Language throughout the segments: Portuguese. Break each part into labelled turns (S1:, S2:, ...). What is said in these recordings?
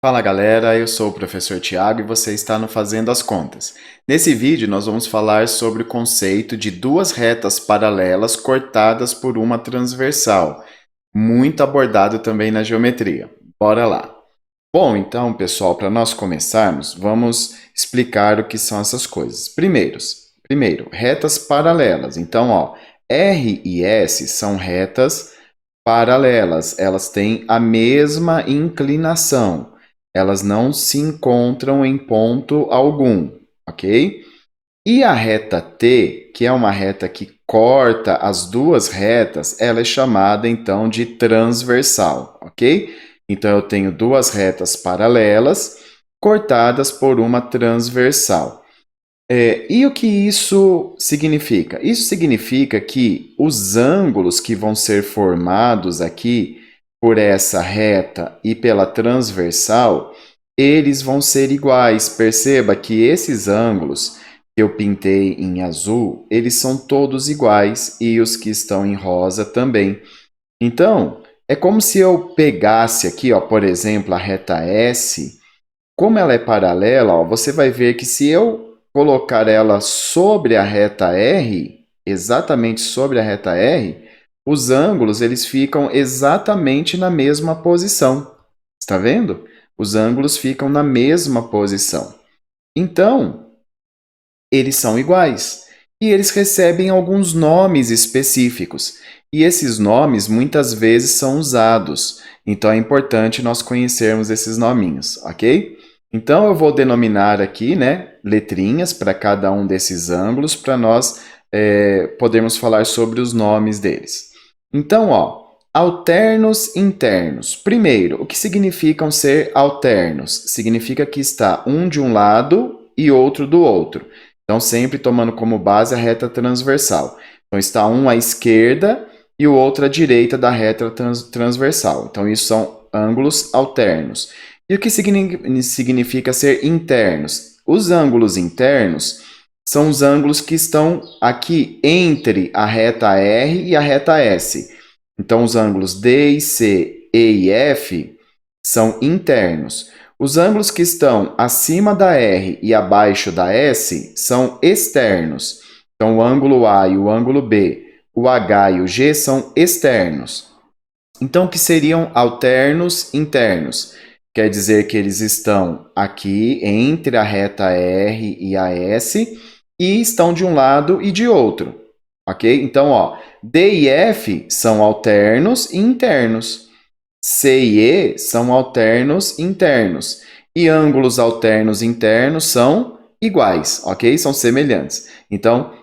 S1: Fala galera, eu sou o professor Tiago e você está no Fazendo as Contas. Nesse vídeo nós vamos falar sobre o conceito de duas retas paralelas cortadas por uma transversal, muito abordado também na geometria. Bora lá! Bom, então pessoal, para nós começarmos, vamos explicar o que são essas coisas. Primeiro, retas paralelas. Então, R e S são retas paralelas, elas têm a mesma inclinação, elas não se encontram em ponto algum, ok? E a reta T, que é uma reta que corta as duas retas, ela é chamada então de transversal, ok? Então eu tenho duas retas paralelas cortadas por uma transversal. E o que isso significa? Isso significa que os ângulos que vão ser formados aqui por essa reta e pela transversal, eles vão ser iguais. Perceba que esses ângulos que eu pintei em azul, eles são todos iguais e os que estão em rosa também. Então, é como se eu pegasse aqui, por exemplo, a reta S. Como ela é paralela, você vai ver que se eu colocar ela sobre a reta R, exatamente sobre a reta R, os ângulos eles ficam exatamente na mesma posição. Está vendo? Os ângulos ficam na mesma posição. Então, eles são iguais. E eles recebem alguns nomes específicos. E esses nomes muitas vezes são usados. Então é importante nós conhecermos esses nominhos, ok? Então eu vou denominar aqui, letrinhas para cada um desses ângulos para nós podermos falar sobre os nomes deles. Então, alternos internos. Primeiro, o que significam ser alternos? Significa que está um de um lado e outro do outro. Então, sempre tomando como base a reta transversal. Então, está um à esquerda e o outro à direita da reta transversal. Então, isso são ângulos alternos. E o que significa ser internos? Os ângulos internos são os ângulos que estão aqui entre a reta R e a reta S. Então, os ângulos D e C, E e F são internos. Os ângulos que estão acima da R e abaixo da S são externos. Então, o ângulo A e o ângulo B, o H e o G são externos. Então, o que seriam alternos internos? Quer dizer que eles estão aqui entre a reta R e a S e estão de um lado e de outro. Ok? Então, D e F são alternos e internos. C e E são alternos internos. E ângulos alternos internos são iguais, ok? São semelhantes. Então,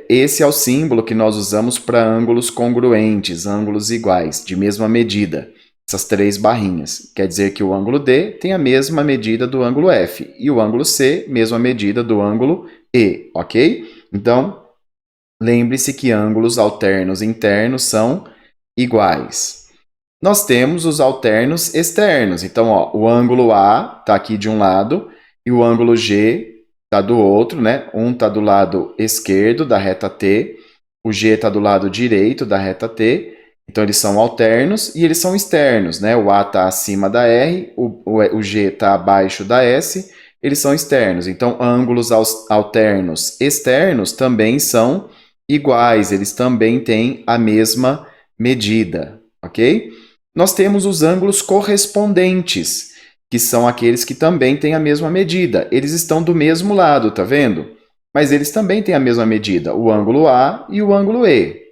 S1: esse é o símbolo que nós usamos para ângulos congruentes, ângulos iguais, de mesma medida. Essas três barrinhas. Quer dizer que o ângulo D tem a mesma medida do ângulo F. E o ângulo C, mesma medida do ângulo E, ok? Então, lembre-se que ângulos alternos internos são iguais. Nós temos os alternos externos. Então, o ângulo A está aqui de um lado e o ângulo G está do outro, né? Um está do lado esquerdo da reta T, o G está do lado direito da reta T. Então, eles são alternos e eles são externos, né? O A está acima da R, o G está abaixo da S, eles são externos. Então, ângulos alternos externos também são iguais, eles também têm a mesma medida, ok? Nós temos os ângulos correspondentes, que são aqueles que também têm a mesma medida. Eles estão do mesmo lado, tá vendo? Mas eles também têm a mesma medida, o ângulo A e o ângulo E,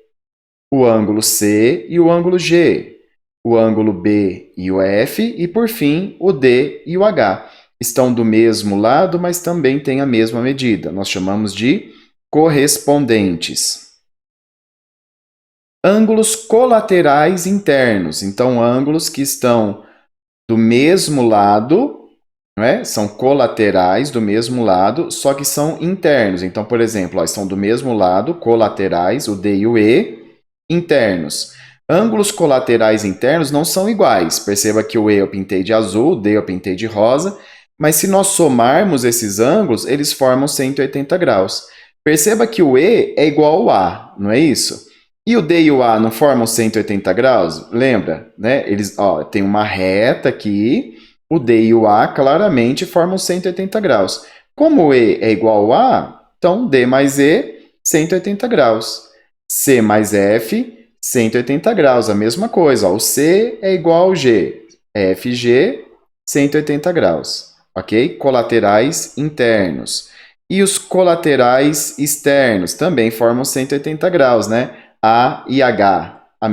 S1: o ângulo C e o ângulo G, o ângulo B e o F e, por fim, o D e o H. Estão do mesmo lado, mas também têm a mesma medida. Nós chamamos de correspondentes. Ângulos colaterais internos. Então, ângulos que estão do mesmo lado, não é? São colaterais do mesmo lado, só que são internos. Então, por exemplo, estão do mesmo lado, colaterais, o D e o E, internos. Ângulos colaterais internos não são iguais. Perceba que o E eu pintei de azul, o D eu pintei de rosa, mas se nós somarmos esses ângulos, eles formam 180 graus. Perceba que o E é igual ao A, não é isso? E o D e o A não formam 180 graus? Lembra, né? Eles, tem uma reta aqui, O D e o A claramente formam 180 graus. Como o E é igual ao A, então D mais E, 180 graus. C mais F, 180 graus, a mesma coisa. Ó. O C é igual ao G. FG, 180 graus. Ok? Colaterais internos. E os colaterais externos também formam 180 graus, né? A e H. A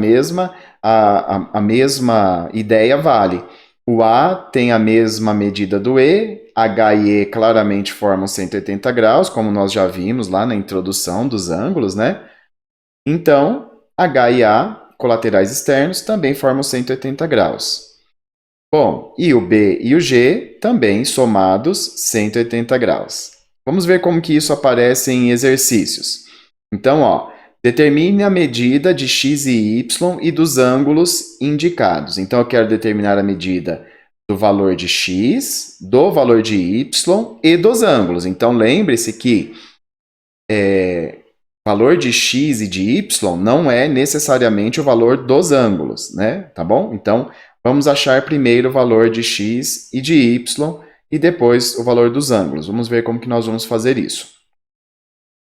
S1: mesma ideia vale. O A tem a mesma medida do E, H e E claramente formam 180 graus, como nós já vimos lá na introdução dos ângulos, né? Então, H e A, colaterais externos, também formam 180 graus. Bom, e o B e o G também somados 180 graus. Vamos ver como que isso aparece em exercícios. Então, ó, determine a medida de x e y e dos ângulos indicados. Então, eu quero determinar a medida do valor de x, do valor de y e dos ângulos. Então, lembre-se que valor de x e de y não é necessariamente o valor dos ângulos, né? Tá bom? Então, vamos achar primeiro o valor de x e de y e depois o valor dos ângulos. Vamos ver como que nós vamos fazer isso.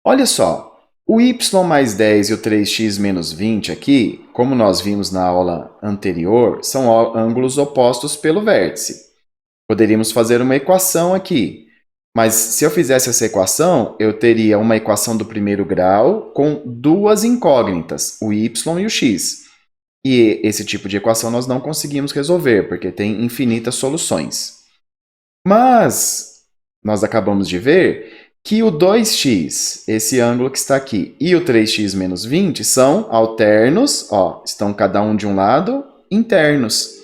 S1: Olha só, o y mais 10 e o 3x menos 20 aqui, como nós vimos na aula anterior, são ângulos opostos pelo vértice. Poderíamos fazer uma equação aqui. Mas se eu fizesse essa equação, eu teria uma equação do primeiro grau com duas incógnitas, o y e o x. E esse tipo de equação nós não conseguimos resolver, porque tem infinitas soluções. Mas nós acabamos de ver que o 2x, esse ângulo que está aqui, e o 3x menos 20 são alternos, ó, estão cada um de um lado, internos.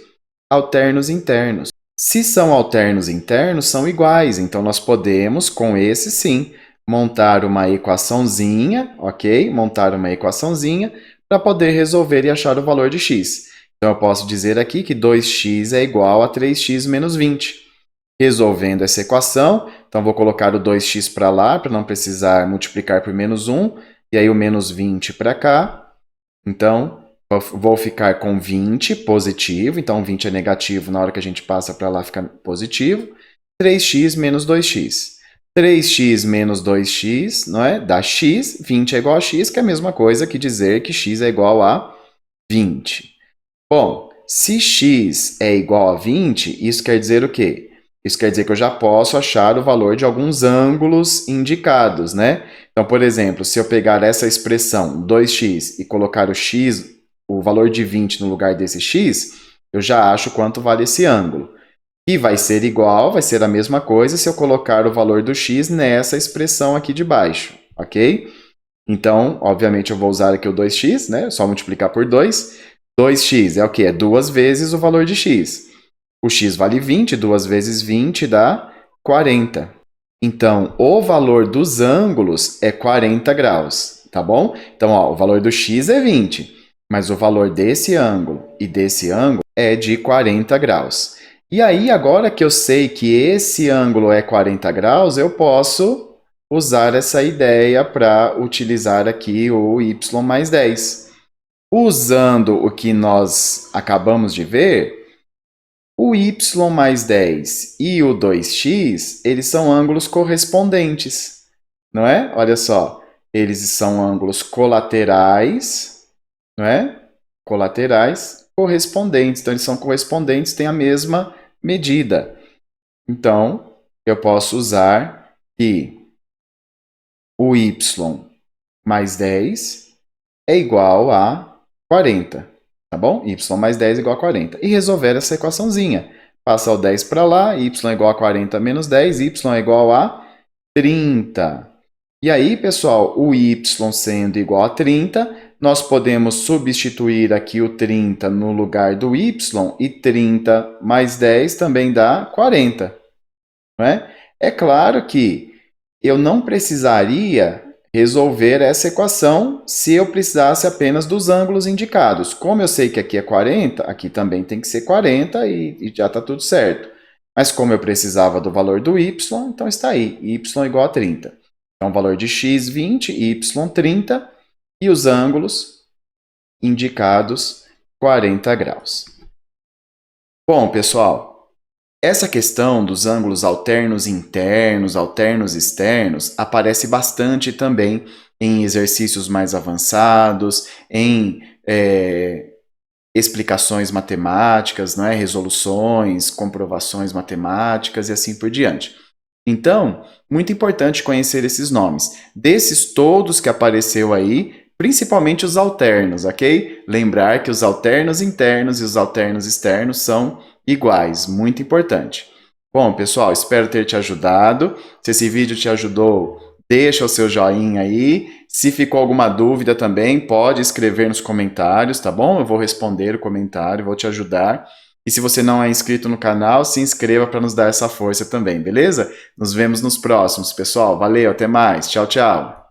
S1: Alternos internos. Se são alternos internos, são iguais. Então, nós podemos, com esse sim, montar uma equaçãozinha, ok? Montar uma equaçãozinha para poder resolver e achar o valor de x. Então, eu posso dizer aqui que 2x é igual a 3x menos 20. Resolvendo essa equação, então vou colocar o 2x para lá, para não precisar multiplicar por menos 1, e aí o menos 20 para cá. Então, vou ficar com 20 positivo, então 20 é negativo, na hora que a gente passa para lá fica positivo. 3x menos 2x. 3x menos 2x, não é? Dá x, 20 é igual a x, que é a mesma coisa que dizer que x é igual a 20. Bom, se x é igual a 20, isso quer dizer o quê? Isso quer dizer que eu já posso achar o valor de alguns ângulos indicados, né? Então, por exemplo, se eu pegar essa expressão 2x e colocar o x, o valor de 20 no lugar desse x, eu já acho quanto vale esse ângulo. E vai ser igual, vai ser a mesma coisa se eu colocar o valor do x nessa expressão aqui de baixo, ok? Então, obviamente, eu vou usar aqui o 2x, né? Só multiplicar por 2. 2x é o quê? É 2 vezes o valor de x. O x vale 20, 2 vezes 20 dá 40. Então, o valor dos ângulos é 40 graus, tá bom? Então, ó, o valor do x é 20, mas o valor desse ângulo e desse ângulo é de 40 graus. E aí, agora que eu sei que esse ângulo é 40 graus, eu posso usar essa ideia para utilizar aqui o y mais 10. Usando o que nós acabamos de ver, o y mais 10 e o 2x, eles são ângulos correspondentes, não é? Olha só, eles são ângulos colaterais, não é? Colaterais correspondentes, então eles são correspondentes, têm a mesma medida. Então, eu posso usar que o y mais 10 é igual a 40. Tá bom? Y mais 10 é igual a 40. E resolver essa equaçãozinha. Passa o 10 para lá, y é igual a 40 menos 10, y é igual a 30. E aí, pessoal, o y sendo igual a 30, nós podemos substituir aqui o 30 no lugar do y, e 30 mais 10 também dá 40. Não é? É claro que eu não precisaria resolver essa equação se eu precisasse apenas dos ângulos indicados. Como eu sei que aqui é 40, aqui também tem que ser 40 e já está tudo certo. Mas como eu precisava do valor do y, então está aí, y igual a 30. Então, o valor de x, 20, y, 30 e os ângulos indicados, 40 graus. Bom, pessoal, Essa questão dos ângulos alternos internos, alternos externos, aparece bastante também em exercícios mais avançados, em explicações matemáticas, não é? Resoluções, comprovações matemáticas e assim por diante. Então, muito importante conhecer esses nomes. Desses todos que apareceu aí, principalmente os alternos, ok? Lembrar que os alternos internos e os alternos externos são iguais, muito importante. Bom, pessoal, espero ter te ajudado. Se esse vídeo te ajudou, deixa o seu joinha aí. Se ficou alguma dúvida também, pode escrever nos comentários, tá bom? Eu vou responder o comentário, vou te ajudar. E se você não é inscrito no canal, se inscreva para nos dar essa força também, beleza? Nos vemos nos próximos, pessoal. Valeu, até mais. Tchau, tchau.